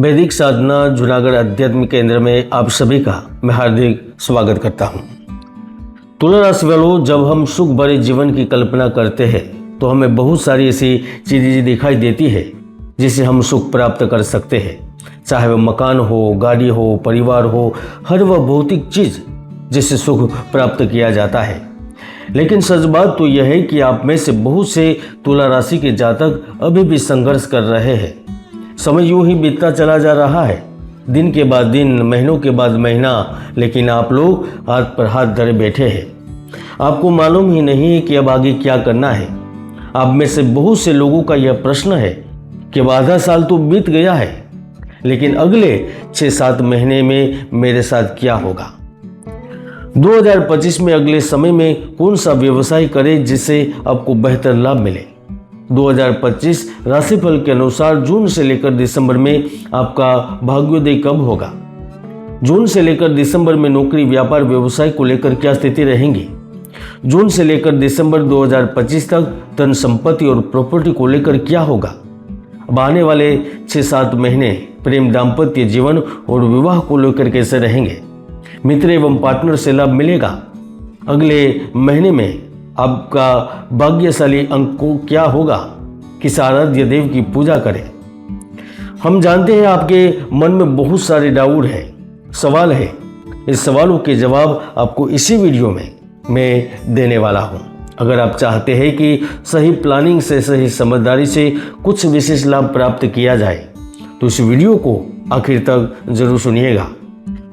वैदिक साधना जूनागढ़ अध्यात्म केंद्र में आप सभी का मैं हार्दिक स्वागत करता हूं। तुला राशि वालों, जब हम सुख भरे जीवन की कल्पना करते हैं तो हमें बहुत सारी ऐसी चीज़ें दिखाई देती है जिससे हम सुख प्राप्त कर सकते हैं। चाहे वह मकान हो, गाड़ी हो, परिवार हो, हर वह भौतिक चीज़ जिससे सुख प्राप्त किया जाता है। लेकिन सच बात तो यह है कि आप में से बहुत से तुला राशि के जातक अभी भी संघर्ष कर रहे हैं। समय यूं ही बीतता चला जा रहा है, दिन के बाद दिन, महीनों के बाद महीना, लेकिन आप लोग हाथ पर हाथ धरे बैठे हैं। आपको मालूम ही नहीं है कि अब आगे क्या करना है। आप में से बहुत से लोगों का यह प्रश्न है कि आधा साल तो बीत गया है, लेकिन अगले 6-7 महीने में मेरे साथ क्या होगा। 2025 में अगले समय में कौन सा व्यवसाय करें जिससे आपको बेहतर लाभ मिले। 2025 राशिफल के अनुसार जून से लेकर दिसंबर में आपका भाग्योदय कब होगा। जून से लेकर दिसंबर में नौकरी, व्यापार, व्यवसाय को लेकर क्या स्थिति रहेंगी। जून से लेकर दिसंबर 2025 तक धन संपत्ति और प्रॉपर्टी को लेकर क्या होगा। अब आने वाले 6-7 महीने प्रेम, दाम्पत्य जीवन और विवाह को लेकर कैसे रहेंगे। मित्र एवं पार्टनर से लाभ मिलेगा। अगले महीने में आपका भाग्यशाली अंक को क्या होगा। किस आराध्य देव की पूजा करें। हम जानते हैं आपके मन में बहुत सारे डाउट है, सवाल है। इस सवालों के जवाब आपको इसी वीडियो में मैं देने वाला हूं। अगर आप चाहते हैं कि सही प्लानिंग से, सही समझदारी से कुछ विशेष लाभ प्राप्त किया जाए तो इस वीडियो को आखिर तक जरूर सुनिएगा।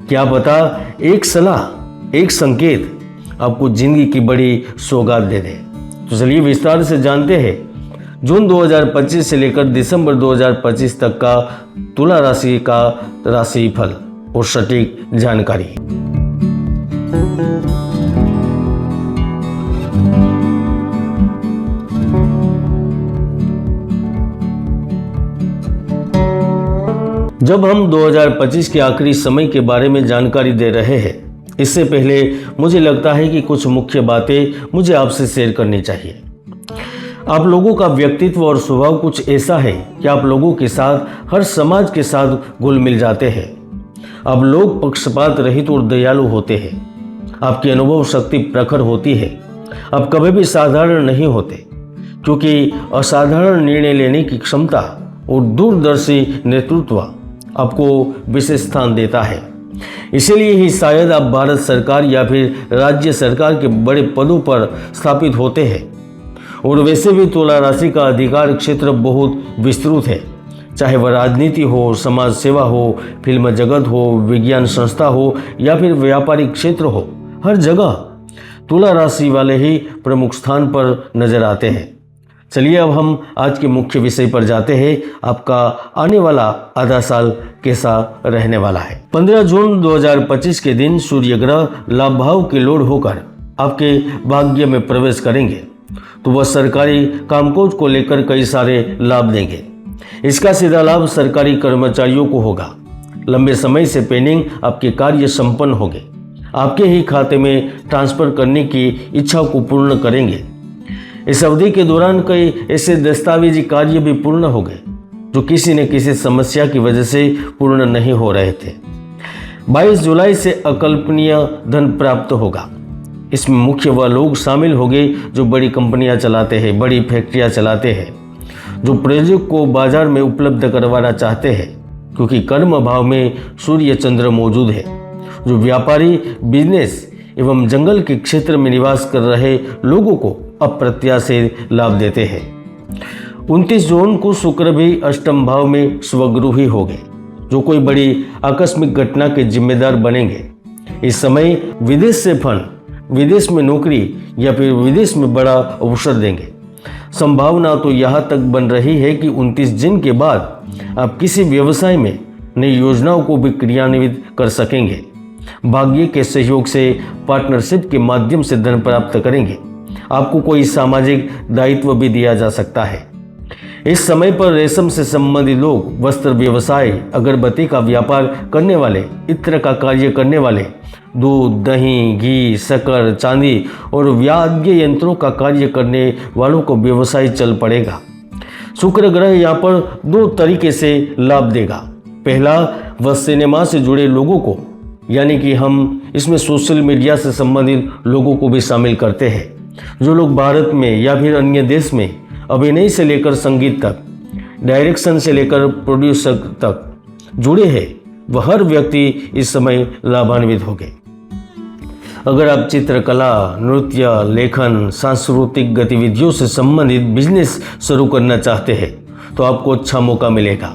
क्या पता एक सलाह, एक संकेत आपको जिंदगी की बड़ी सौगात दे दे। तो चलिए विस्तार से जानते हैं जून 2025 से लेकर दिसंबर 2025 तक का तुला राशि का राशिफल और सटीक जानकारी। जब हम 2025 के आखिरी समय के बारे में जानकारी दे रहे हैं, इससे पहले मुझे लगता है कि कुछ मुख्य बातें मुझे आपसे शेयर करनी चाहिए। आप लोगों का व्यक्तित्व और स्वभाव कुछ ऐसा है कि आप लोगों के साथ, हर समाज के साथ घुल मिल जाते हैं। आप लोग पक्षपात रहित और दयालु होते हैं। आपकी अनुभव शक्ति प्रखर होती है। आप कभी भी साधारण नहीं होते, क्योंकि असाधारण निर्णय लेने की क्षमता और दूरदर्शी नेतृत्व आपको विशेष स्थान देता है। इसीलिए ही शायद आप भारत सरकार या फिर राज्य सरकार के बड़े पदों पर स्थापित होते हैं। और वैसे भी तुला राशि का अधिकार क्षेत्र बहुत विस्तृत है। चाहे वह राजनीति हो, समाज सेवा हो, फिल्म जगत हो, विज्ञान संस्था हो या फिर व्यापारिक क्षेत्र हो, हर जगह तुला राशि वाले ही प्रमुख स्थान पर नजर आते हैं। चलिए अब हम आज के मुख्य विषय पर जाते हैं। आपका आने वाला आधा साल कैसा रहने वाला है। 15 जून 2025 के दिन सूर्य ग्रह लाभ भाव के लोड होकर आपके भाग्य में प्रवेश करेंगे, तो वह सरकारी कामकाज को लेकर कई सारे लाभ देंगे। इसका सीधा लाभ सरकारी कर्मचारियों को होगा। लंबे समय से पेंडिंग आपके कार्य संपन्न होंगे। आपके ही खाते में ट्रांसफर करने की इच्छा को पूर्ण करेंगे। इस अवधि के दौरान कई ऐसे दस्तावेजी कार्य भी पूर्ण हो गए जो किसी न किसी समस्या की वजह से पूर्ण नहीं हो रहे थे। 22 जुलाई से अकल्पनीय धन प्राप्त होगा। इसमें मुख्य वह लोग शामिल होंगे जो बड़ी कंपनियां चलाते हैं, बड़ी फैक्ट्रियां चलाते हैं, जो प्रोजेक्ट को बाजार में उपलब्ध करवाना चाहते हैं, क्योंकि कर्म भाव में सूर्य चंद्र मौजूद है। जो व्यापारी, बिजनेस एवं जंगल के क्षेत्र में निवास कर रहे लोगों को अप्रत्याशित लाभ देते हैं। 29 जून को शुक्र भी अष्टम भाव में स्वगृही होंगे, जो कोई बड़ी आकस्मिक घटना के जिम्मेदार बनेंगे। इस समय विदेश से फंड, विदेश में नौकरी या फिर विदेश में बड़ा अवसर देंगे। संभावना तो यहाँ तक बन रही है कि 29 जून के बाद आप किसी व्यवसाय में नई योजनाओं को भी क्रियान्वित कर सकेंगे। भाग्य के सहयोग से पार्टनरशिप के माध्यम से धन प्राप्त करेंगे। आपको कोई सामाजिक दायित्व भी दिया जा सकता है। इस समय पर रेशम से संबंधित लोग, वस्त्र व्यवसाय, अगरबत्ती का व्यापार करने वाले, इत्र का कार्य करने वाले, दूध, दही, घी, शक्कर, चांदी और वाद्य यंत्रों का कार्य करने वालों को व्यवसाय चल पड़ेगा। शुक्र ग्रह यहाँ पर 2 तरीके से लाभ देगा। पहला, वह सिनेमा से जुड़े लोगों को, यानी कि हम इसमें सोशल मीडिया से संबंधित लोगों को भी शामिल करते हैं। जो लोग भारत में या फिर अन्य देश में अभिनय से लेकर संगीत तक, डायरेक्शन से लेकर प्रोड्यूसर तक जुड़े हैं, वह हर व्यक्ति इस समय लाभान्वित होंगे। अगर आप चित्रकला, नृत्य, लेखन, सांस्कृतिक गतिविधियों से संबंधित बिजनेस शुरू करना चाहते हैं तो आपको अच्छा मौका मिलेगा।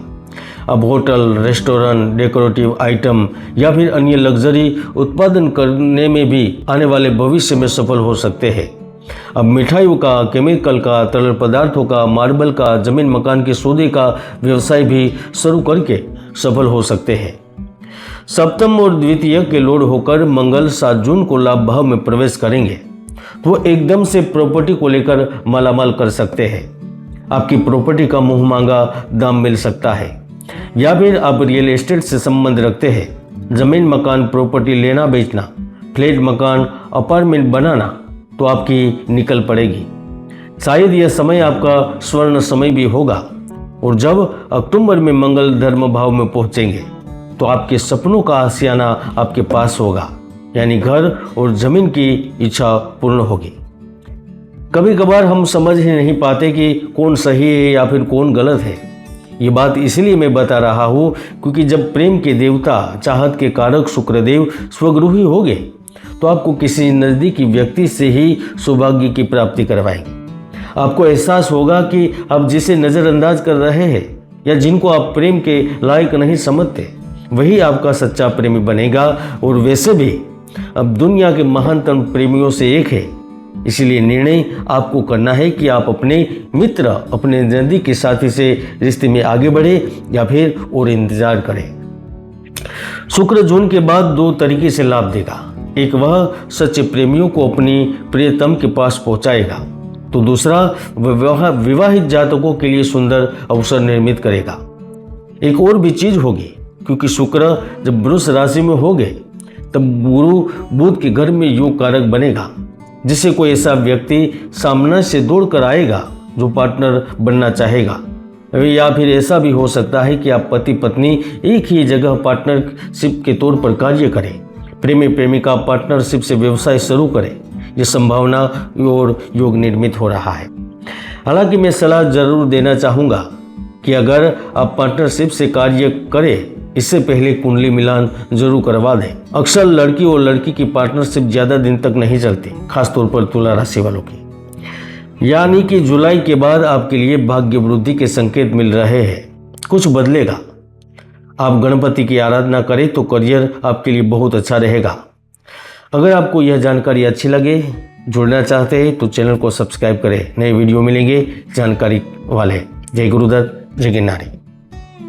अब होटल, रेस्टोरेंट, डेकोरेटिव आइटम या फिर अन्य लग्जरी उत्पादन करने में भी आने वाले भविष्य में सफल हो सकते हैं। अब मिठाइयों का, केमिकल का, तरल पदार्थों का, मार्बल का, जमीन मकान के सौदे का व्यवसाय भी शुरू करके सफल हो सकते हैं। सप्तम और द्वितीय के लोड होकर मंगल 7 जून को लाभ भाव में प्रवेश करेंगे तो वो एकदम से प्रॉपर्टी को लेकर मालामाल कर सकते हैं। आपकी प्रॉपर्टी का मुंह मांगा दाम मिल सकता है, या फिर आप रियल एस्टेट से संबंध रखते हैं, जमीन मकान प्रॉपर्टी लेना बेचना, फ्लैट मकान अपार्टमेंट बनाना, तो आपकी निकल पड़ेगी। शायद यह समय आपका स्वर्ण समय भी होगा। और जब अक्टूबर में मंगल धर्म भाव में पहुंचेंगे तो आपके सपनों का आशियाना आपके पास होगा, यानी घर और जमीन की इच्छा पूर्ण होगी। कभी कभार हम समझ ही नहीं पाते कि कौन सही है या फिर कौन गलत है। ये बात इसलिए मैं बता रहा हूँ क्योंकि जब प्रेम के देवता, चाहत के कारक शुक्रदेव स्वगृही होंगे तो आपको किसी नज़दीकी व्यक्ति से ही सौभाग्य की प्राप्ति करवाएंगे। आपको एहसास होगा कि आप जिसे नज़रअंदाज कर रहे हैं या जिनको आप प्रेम के लायक नहीं समझते, वही आपका सच्चा प्रेमी बनेगा। और वैसे भी अब दुनिया के महानतम प्रेमियों से एक है, इसलिए निर्णय आपको करना है कि आप अपने मित्र, अपने नज़दीकी साथी से रिश्ते में आगे बढ़े या फिर और इंतजार करें। शुक्र जून के बाद 2 तरीके से लाभ देगा। एक, वह सच्चे प्रेमियों को अपनी प्रियतम के पास पहुंचाएगा, तो दूसरा, वह विवाहित जातकों के लिए सुंदर अवसर निर्मित करेगा। एक और भी चीज होगी, क्योंकि शुक्र जब वृष राशि में होंगे तब गुरु बुध के घर में योग कारक बनेगा, जिससे कोई ऐसा व्यक्ति सामने से दौड़कर आएगा जो पार्टनर बनना चाहेगा। या फिर ऐसा भी हो सकता है कि आप पति पत्नी एक ही जगह पार्टनरशिप के तौर पर कार्य करें, प्रेमी प्रेमिका पार्टनरशिप से व्यवसाय शुरू करें। यह संभावना और योग निर्मित हो रहा है। हालांकि मैं सलाह जरूर देना चाहूँगा कि अगर आप पार्टनरशिप से कार्य करें, इससे पहले कुंडली मिलान जरूर करवा दें। अक्सर लड़की और लड़की की पार्टनरशिप ज़्यादा दिन तक नहीं चलती, खासतौर पर तुला राशि वालों की। यानी कि जुलाई के बाद आपके लिए भाग्य वृद्धि के संकेत मिल रहे हैं। कुछ बदलेगा। आप गणपति की आराधना करें तो करियर आपके लिए बहुत अच्छा रहेगा। अगर आपको यह जानकारी अच्छी लगे, जुड़ना चाहते हैं तो चैनल को सब्सक्राइब करें। नए वीडियो मिलेंगे जानकारी वाले। जय गुरुदत्त, जय गिरनारी।